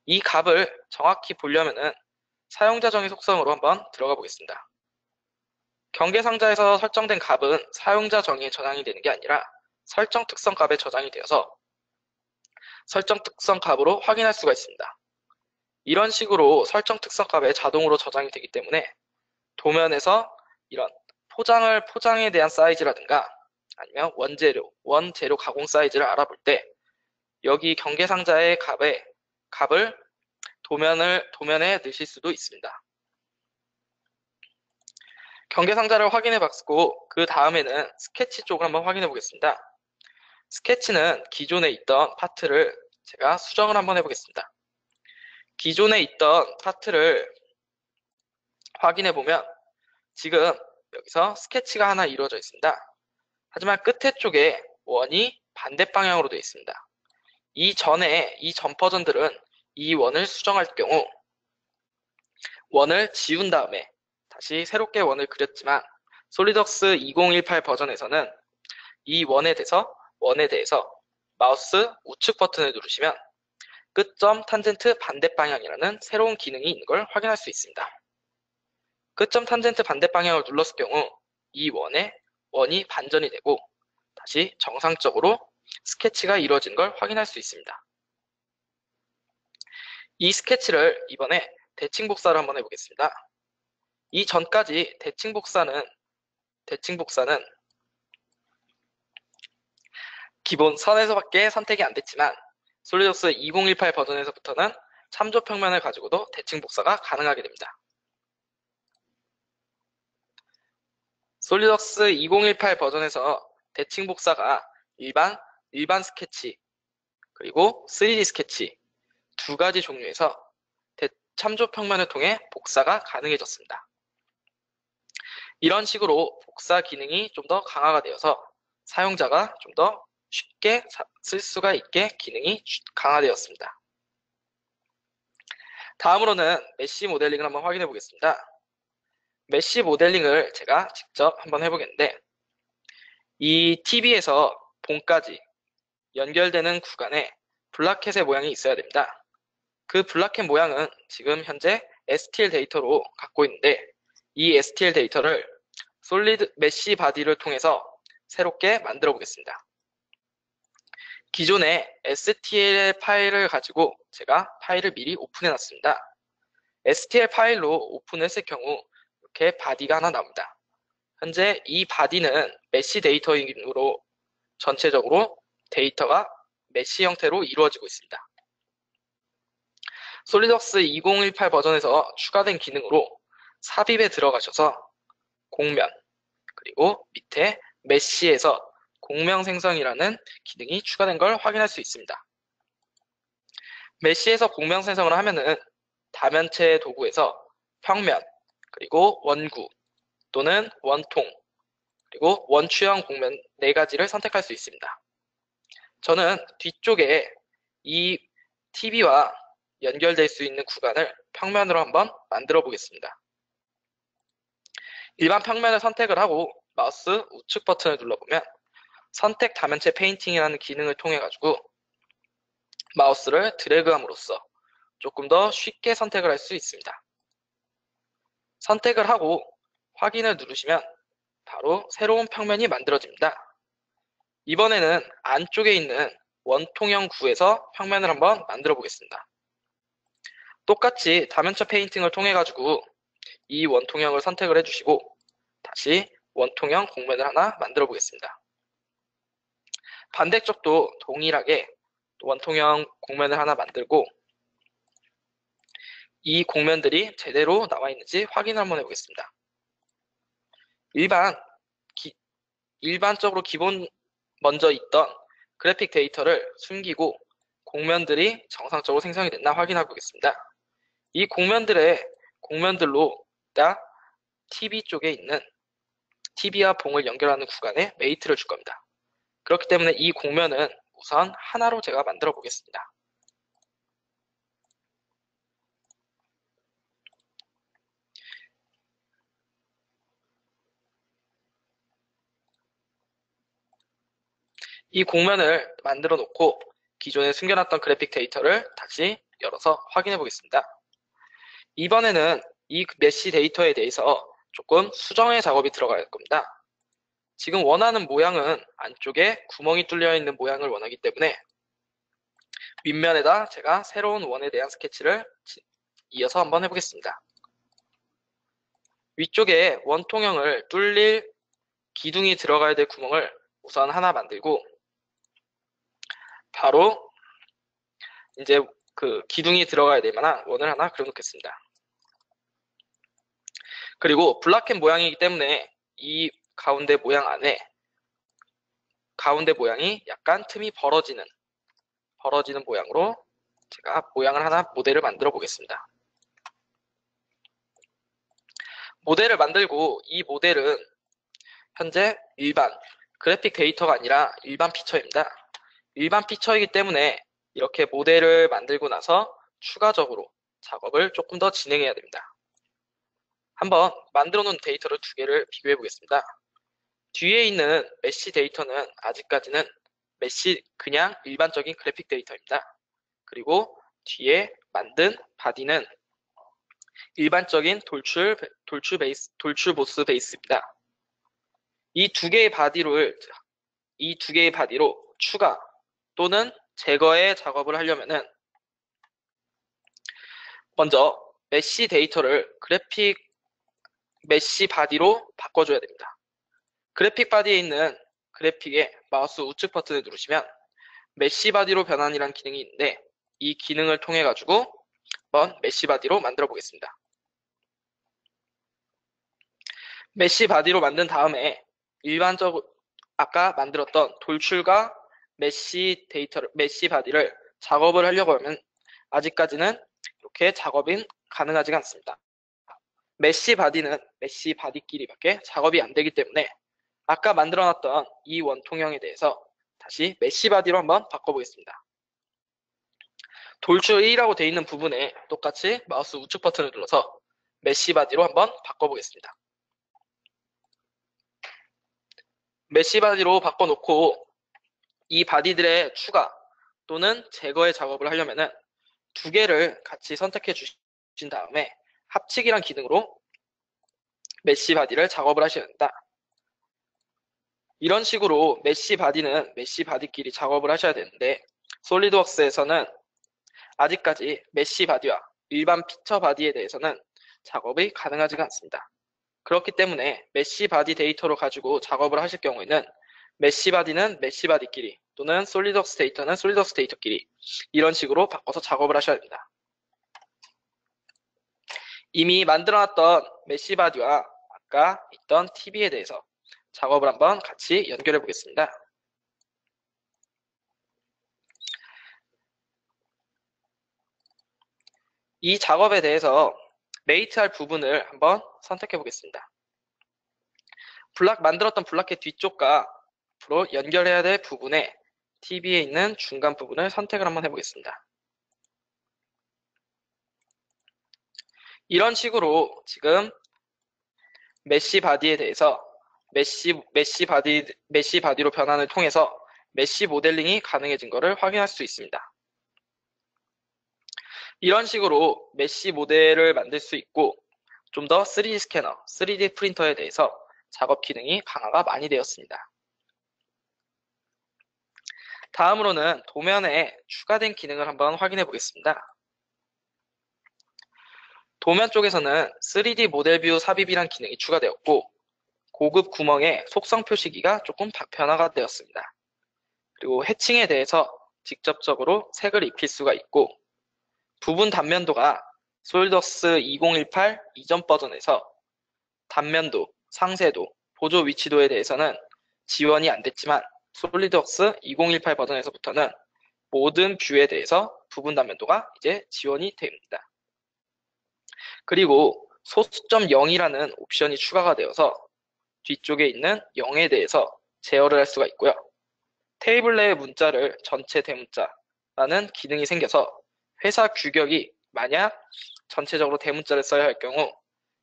이 값을 정확히 보려면은 사용자 정의 속성으로 한번 들어가 보겠습니다. 경계상자에서 설정된 값은 사용자 정의에 저장이 되는 게 아니라 설정 특성 값에 저장이 되어서 설정 특성 값으로 확인할 수가 있습니다. 이런 식으로 설정 특성 값에 자동으로 저장이 되기 때문에 도면에서 이런 포장에 대한 사이즈라든가 아니면 원재료 가공 사이즈를 알아볼 때 여기 경계상자의 값을 도면에 넣으실 수도 있습니다. 경계상자를 확인해 봤고 그 다음에는 스케치 쪽을 한번 확인해 보겠습니다. 스케치는 기존에 있던 파트를 제가 수정을 한번 해보겠습니다. 기존에 있던 파트를 확인해 보면 지금 여기서 스케치가 하나 이루어져 있습니다. 하지만 끝에 쪽에 원이 반대 방향으로 되어 있습니다. 이 전 버전들은 이 원을 수정할 경우 원을 지운 다음에 다시 새롭게 원을 그렸지만 솔리덕스 2018 버전에서는 이 원에 대해서 마우스 우측 버튼을 누르시면 끝점 탄젠트 반대 방향이라는 새로운 기능이 있는 걸 확인할 수 있습니다. 끝점 탄젠트 반대 방향을 눌렀을 경우 이 원이 반전이 되고 다시 정상적으로 스케치가 이루어진 걸 확인할 수 있습니다. 이 스케치를 이번에 대칭 복사를 한번 해보겠습니다. 이 전까지 대칭 복사는 기본 선에서밖에 선택이 안 됐지만 솔리덕스 2018 버전에서부터는 참조 평면을 가지고도 대칭 복사가 가능하게 됩니다. 솔리덕스 2018 버전에서 대칭 복사가 일반 스케치 그리고 3D 스케치 두 가지 종류에서 참조 평면을 통해 복사가 가능해졌습니다. 이런 식으로 복사 기능이 좀 더 강화가 되어서 사용자가 좀 더 쉽게 쓸 수가 있게 기능이 강화되었습니다. 다음으로는 메쉬 모델링을 한번 확인해 보겠습니다. 메쉬 모델링을 제가 직접 한번 해보겠는데 이 TV에서 본까지 연결되는 구간에 블라켓의 모양이 있어야 됩니다. 그 블라켓 모양은 지금 현재 STL 데이터로 갖고 있는데 이 STL 데이터를 솔리드 메쉬 바디를 통해서 새롭게 만들어 보겠습니다. 기존의 STL 파일을 가지고 제가 파일을 미리 오픈해 놨습니다. STL 파일로 오픈했을 경우 이렇게 바디가 하나 나옵니다. 현재 이 바디는 메쉬 데이터이므로 전체적으로 데이터가 메쉬 형태로 이루어지고 있습니다. 솔리덕스 2018 버전에서 추가된 기능으로 삽입에 들어가셔서 공면 그리고 밑에 메쉬에서 공명 생성이라는 기능이 추가된 걸 확인할 수 있습니다. 메쉬에서 공명 생성을 하면은 다면체 도구에서 평면 그리고 원구 또는 원통 그리고 원추형 공면 4가지를 선택할 수 있습니다. 저는 뒤쪽에 이 TV와 연결될 수 있는 구간을 평면으로 한번 만들어 보겠습니다. 일반 평면을 선택을 하고 마우스 우측 버튼을 눌러보면 선택 다면체 페인팅이라는 기능을 통해 가지고 마우스를 드래그함으로써 조금 더 쉽게 선택을 할 수 있습니다. 선택을 하고 확인을 누르시면 바로 새로운 평면이 만들어집니다. 이번에는 안쪽에 있는 원통형 구에서 평면을 한번 만들어 보겠습니다. 똑같이 다면체 페인팅을 통해 가지고 이 원통형을 선택을 해주시고 다시 원통형 공면을 하나 만들어 보겠습니다. 반대쪽도 동일하게 원통형 공면을 하나 만들고 이 공면들이 제대로 나와 있는지 확인을 한번 해보겠습니다. 일반적으로 먼저 있던 그래픽 데이터를 숨기고 공면들이 정상적으로 생성이 됐나 확인해 보겠습니다. 이 공면들로 TV 쪽에 있는 TV와 봉을 연결하는 구간에 메이트를 줄 겁니다. 그렇기 때문에 이 공면은 우선 하나로 제가 만들어 보겠습니다. 이 공면을 만들어 놓고 기존에 숨겨놨던 그래픽 데이터를 다시 열어서 확인해 보겠습니다. 이번에는 이 메쉬 데이터에 대해서 조금 수정의 작업이 들어갈 겁니다. 지금 원하는 모양은 안쪽에 구멍이 뚫려 있는 모양을 원하기 때문에 윗면에다 제가 새로운 원에 대한 스케치를 이어서 한번 해보겠습니다. 위쪽에 원통형을 뚫릴 기둥이 들어가야 될 구멍을 우선 하나 만들고 바로 이제 그 기둥이 들어가야 될 만한 원을 하나 그려놓겠습니다. 그리고 블락캔 모양이기 때문에 이 가운데 모양 안에 가운데 모양이 약간 틈이 벌어지는 모양으로 제가 모양을 하나 모델을 만들어 보겠습니다. 모델을 만들고 이 모델은 현재 일반 그래픽 데이터가 아니라 일반 피처입니다. 일반 피처이기 때문에 이렇게 모델을 만들고 나서 추가적으로 작업을 조금 더 진행해야 됩니다. 한번 만들어 놓은 데이터를 두 개를 비교해 보겠습니다. 뒤에 있는 메쉬 데이터는 아직까지는 그냥 일반적인 그래픽 데이터입니다. 그리고 뒤에 만든 바디는 일반적인 돌출 보스 베이스입니다. 이 두 개의 바디로 추가 또는 제거의 작업을 하려면은 먼저 메쉬 데이터를 그래픽 메쉬 바디로 바꿔줘야 됩니다. 그래픽 바디에 있는 그래픽의 마우스 우측 버튼을 누르시면 메쉬 바디로 변환이라는 기능이 있는데 이 기능을 통해 가지고 한번 메쉬 바디로 만들어 보겠습니다. 메쉬 바디로 만든 다음에 일반적으로 아까 만들었던 돌출과 메쉬 바디를 작업을 하려고 하면 아직까지는 이렇게 작업이 가능하지가 않습니다. 메쉬 바디는 메쉬 바디끼리밖에 작업이 안 되기 때문에 아까 만들어놨던 이 원통형에 대해서 다시 메쉬 바디로 한번 바꿔보겠습니다. 돌출 1이라고 되어 있는 부분에 똑같이 마우스 우측 버튼을 눌러서 메쉬 바디로 한번 바꿔보겠습니다. 메쉬 바디로 바꿔놓고 이 바디들의 추가 또는 제거의 작업을 하려면은 두 개를 같이 선택해 주신 다음에 합치기란 기능으로 메쉬 바디를 작업을 하셔야 된다. 이런 식으로 메쉬 바디는 메쉬 바디끼리 작업을 하셔야 되는데 솔리드웍스에서는 아직까지 메쉬 바디와 일반 피처 바디에 대해서는 작업이 가능하지가 않습니다. 그렇기 때문에 메쉬 바디 데이터로 가지고 작업을 하실 경우에는 메쉬 바디는 메쉬 바디끼리 또는 솔리드웍스 데이터는 솔리드웍스 데이터끼리 이런 식으로 바꿔서 작업을 하셔야 됩니다. 이미 만들어놨던 메쉬 바디와 아까 있던 TV에 대해서 작업을 한번 같이 연결해 보겠습니다. 이 작업에 대해서 메이트할 부분을 한번 선택해 보겠습니다. 만들었던 블락의 뒤쪽과 앞으로 연결해야 될 부분에 TV에 있는 중간 부분을 선택을 한번 해보겠습니다. 이런 식으로 지금 메쉬 바디에 대해서 메쉬 바디로 변환을 통해서 메쉬 모델링이 가능해진 것을 확인할 수 있습니다. 이런 식으로 메쉬 모델을 만들 수 있고 좀 더 3D 스캐너, 3D 프린터에 대해서 작업 기능이 강화가 많이 되었습니다. 다음으로는 도면에 추가된 기능을 한번 확인해 보겠습니다. 도면 쪽에서는 3D 모델 뷰 삽입이란 기능이 추가되었고 고급 구멍의 속성 표시기가 조금 변화가 되었습니다. 그리고 해칭에 대해서 직접적으로 색을 입힐 수가 있고 부분 단면도가 솔리드웍스 2018 이전 버전에서 단면도, 상세도, 보조 위치도에 대해서는 지원이 안 됐지만 솔리드웍스 2018 버전에서부터는 모든 뷰에 대해서 부분 단면도가 이제 지원이 됩니다. 그리고 소수점 0이라는 옵션이 추가가 되어서 뒤쪽에 있는 0에 대해서 제어를 할 수가 있고요. 테이블 내의 문자를 전체 대문자라는 기능이 생겨서 회사 규격이 만약 전체적으로 대문자를 써야 할 경우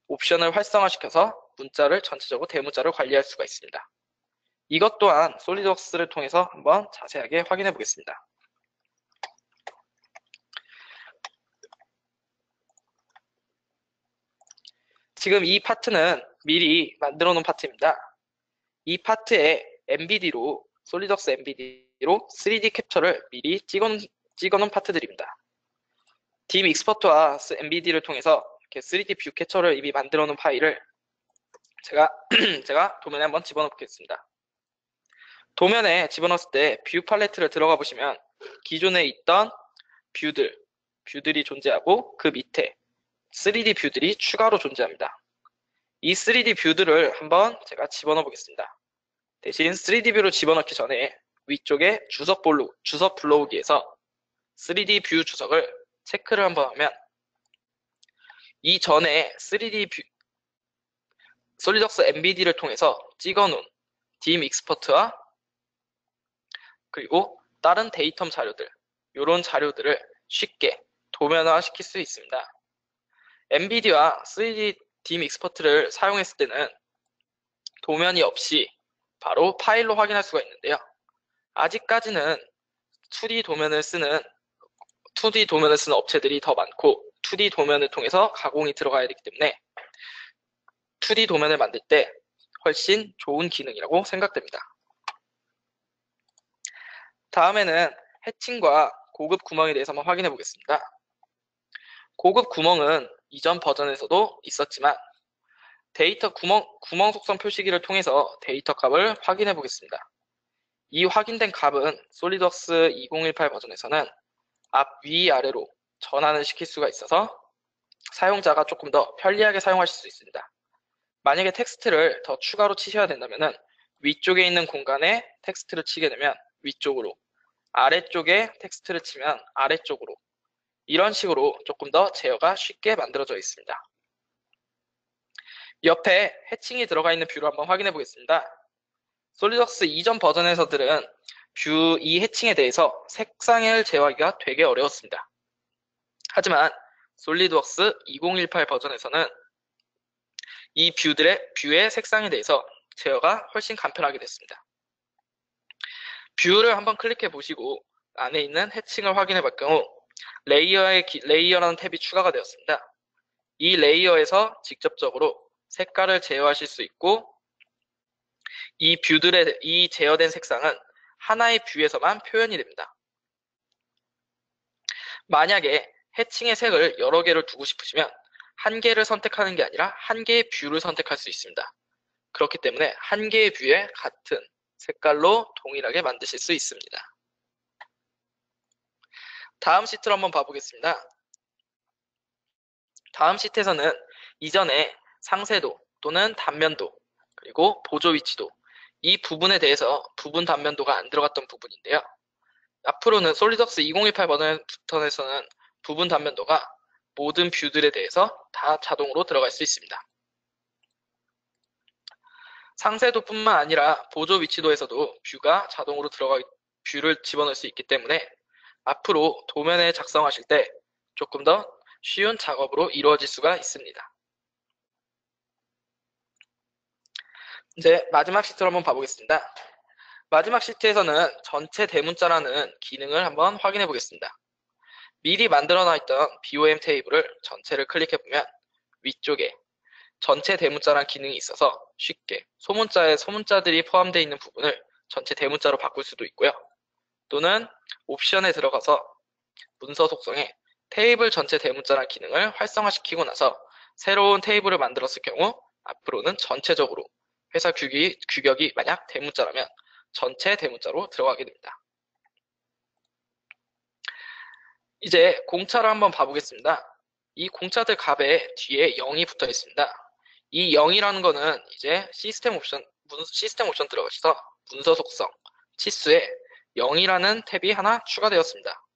옵션을 활성화시켜서 문자를 전체적으로 대문자로 관리할 수가 있습니다. 이것 또한 솔리드웍스를 통해서 한번 자세하게 확인해 보겠습니다. 지금 이 파트는 미리 만들어 놓은 파트입니다. 이 파트에 MBD로 솔리드웍스 MBD로 3D 캡처를 미리 찍어 놓은 파트들입니다. dim 익스퍼트와 MBD를 통해서 이렇게 3D 뷰 캡처를 이미 만들어 놓은 파일을 제가 도면에 한번 집어넣어 보겠습니다. 도면에 집어넣었을 때 뷰 팔레트를 들어가 보시면 기존에 있던 뷰들이 존재하고 그 밑에 3D 뷰들이 추가로 존재합니다. 이 3D 뷰들을 한번 제가 집어넣어 보겠습니다. 대신 3D 뷰를 집어넣기 전에 위쪽에 주석 불러오기에서 3D 뷰 주석을 체크를 한번 하면 이전에 3D 뷰 솔리드웍스 MBD를 통해서 찍어놓은 dim 익스퍼트와 그리고 다른 데이텀 자료들, 이런 자료들을 쉽게 도면화 시킬 수 있습니다. MBD와 3D dim 익스퍼트를 사용했을 때는 도면이 없이 바로 파일로 확인할 수가 있는데요. 아직까지는 2D 도면을 쓰는 업체들이 더 많고 2D 도면을 통해서 가공이 들어가야 되기 때문에 2D 도면을 만들 때 훨씬 좋은 기능이라고 생각됩니다. 다음에는 해칭과 고급 구멍에 대해서 한번 확인해 보겠습니다. 고급 구멍은 이전 버전에서도 있었지만 데이터 구멍 속성 표시기를 통해서 데이터 값을 확인해 보겠습니다. 이 확인된 값은 솔리드웍스 2018 버전에서는 위아래로 전환을 시킬 수가 있어서 사용자가 조금 더 편리하게 사용하실 수 있습니다. 만약에 텍스트를 더 추가로 치셔야 된다면 위쪽에 있는 공간에 텍스트를 치게 되면 위쪽으로, 아래쪽에 텍스트를 치면 아래쪽으로, 이런 식으로 조금 더 제어가 쉽게 만들어져 있습니다. 옆에 해칭이 들어가 있는 뷰를 한번 확인해 보겠습니다. 솔리드웍스 이전 버전에서들은 뷰 이 해칭에 대해서 색상을 제어하기가 되게 어려웠습니다. 하지만 솔리드웍스 2018 버전에서는 이 뷰의 색상에 대해서 제어가 훨씬 간편하게 됐습니다. 뷰를 한번 클릭해 보시고 안에 있는 해칭을 확인해 볼 경우 레이어라는 탭이 추가가 되었습니다. 이 레이어에서 직접적으로 색깔을 제어하실 수 있고 이 제어된 색상은 하나의 뷰에서만 표현이 됩니다. 만약에 해칭의 색을 여러 개를 두고 싶으시면 한 개를 선택하는 게 아니라 한 개의 뷰를 선택할 수 있습니다. 그렇기 때문에 한 개의 뷰에 같은 색깔로 동일하게 만드실 수 있습니다. 다음 시트로 한번 봐보겠습니다. 다음 시트에서는 이전에 상세도 또는 단면도 그리고 보조 위치도 이 부분에 대해서 부분 단면도가 안 들어갔던 부분인데요. 앞으로는 솔리드웍스 2018 버전에서는 부분 단면도가 모든 뷰들에 대해서 다 자동으로 들어갈 수 있습니다. 상세도뿐만 아니라 보조 위치도에서도 뷰가 자동으로 뷰를 집어넣을 수 있기 때문에 앞으로 도면에 작성하실 때 조금 더 쉬운 작업으로 이루어질 수가 있습니다. 이제 마지막 시트로 한번 봐보겠습니다. 마지막 시트에서는 전체 대문자라는 기능을 한번 확인해 보겠습니다. 미리 만들어놔 있던 BOM 테이블을 전체를 클릭해보면 위쪽에 전체 대문자라는 기능이 있어서 쉽게 소문자에 소문자들이 포함되어 있는 부분을 전체 대문자로 바꿀 수도 있고요. 또는 옵션에 들어가서 문서 속성에 테이블 전체 대문자라는 기능을 활성화시키고 나서 새로운 테이블을 만들었을 경우 앞으로는 전체적으로 회사 규격이 만약 대문자라면 전체 대문자로 들어가게 됩니다. 이제 공차를 한번 봐보겠습니다. 이 공차들 값에 뒤에 0이 붙어 있습니다. 이 0이라는 거는 이제 시스템 옵션 들어가셔서 문서 속성, 치수에 0이라는 탭이 하나 추가되었습니다.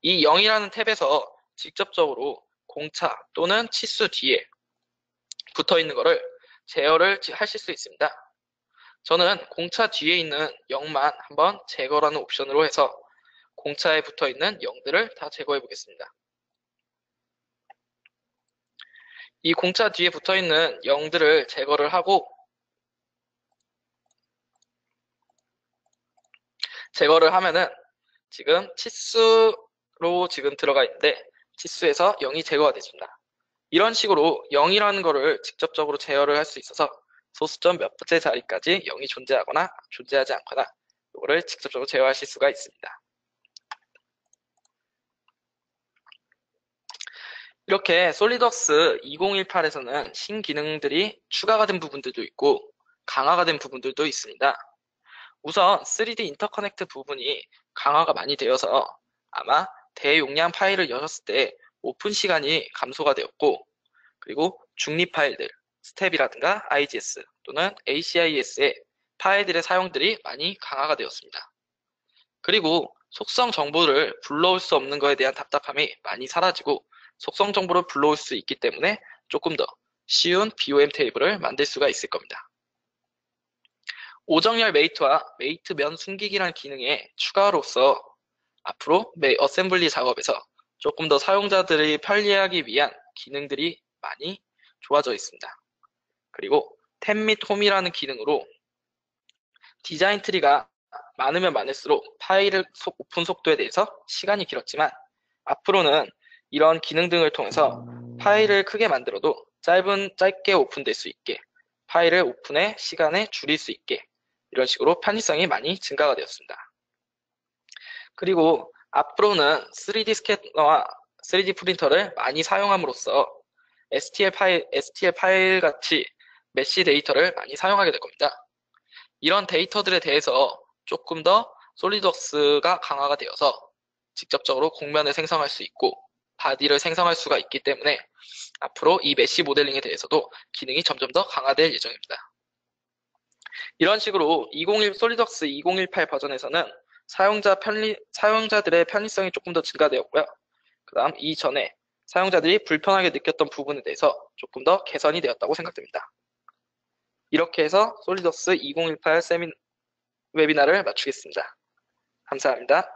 이 0이라는 탭에서 직접적으로 공차 또는 치수 뒤에 붙어 있는 거를 제어를 하실 수 있습니다. 저는 공차 뒤에 있는 0만 한번 제거라는 옵션으로 해서 공차에 붙어 있는 0들을 다 제거해 보겠습니다. 이 공차 뒤에 붙어 있는 0들을 제거를 하고 제거를 하면은 지금 치수로 지금 들어가 있는데 치수에서 0이 제거가 됐습니다. 이런 식으로 0이라는 거를 직접적으로 제어를 할 수 있어서 소수점 몇 번째 자리까지 0이 존재하거나 존재하지 않거나 이거를 직접적으로 제어하실 수가 있습니다. 이렇게 솔리드웍스 2018에서는 신기능들이 추가가 된 부분들도 있고 강화가 된 부분들도 있습니다. 우선 3D 인터커넥트 부분이 강화가 많이 되어서 아마 대용량 파일을 여셨을 때 오픈 시간이 감소가 되었고, 그리고 중립 파일들, 스텝이라든가 IGS 또는 ACIS의 파일들의 사용들이 많이 강화가 되었습니다. 그리고 속성 정보를 불러올 수 없는 것에 대한 답답함이 많이 사라지고 속성 정보를 불러올 수 있기 때문에 조금 더 쉬운 BOM 테이블을 만들 수가 있을 겁니다. 오정열 메이트와 메이트 면 숨기기라는 기능의 추가로서 앞으로 어셈블리 작업에서 조금 더 사용자들이 편리하기 위한 기능들이 많이 좋아져 있습니다. 그리고 탭 및 홈이라는 기능으로 디자인 트리가 많으면 많을수록 파일을 오픈 속도에 대해서 시간이 길었지만 앞으로는 이런 기능 등을 통해서 파일을 크게 만들어도 짧게 오픈될 수 있게 파일을 오픈의 시간을 줄일 수 있게 이런 식으로 편의성이 많이 증가가 되었습니다. 그리고 앞으로는 3D 스캐너와 3D 프린터를 많이 사용함으로써 STL 파일 같이 메시 데이터를 많이 사용하게 될 겁니다. 이런 데이터들에 대해서 조금 더 솔리드웍스가 강화가 되어서 직접적으로 곡면을 생성할 수 있고 바디를 생성할 수가 있기 때문에 앞으로 이 메시 모델링에 대해서도 기능이 점점 더 강화될 예정입니다. 이런 식으로 솔리드웍스 2018 버전에서는 사용자들의 편리성이 조금 더 증가되었고요. 그 다음 이전에 사용자들이 불편하게 느꼈던 부분에 대해서 조금 더 개선이 되었다고 생각됩니다. 이렇게 해서 솔리드웍스 2018 웨비나를 마치겠습니다. 감사합니다.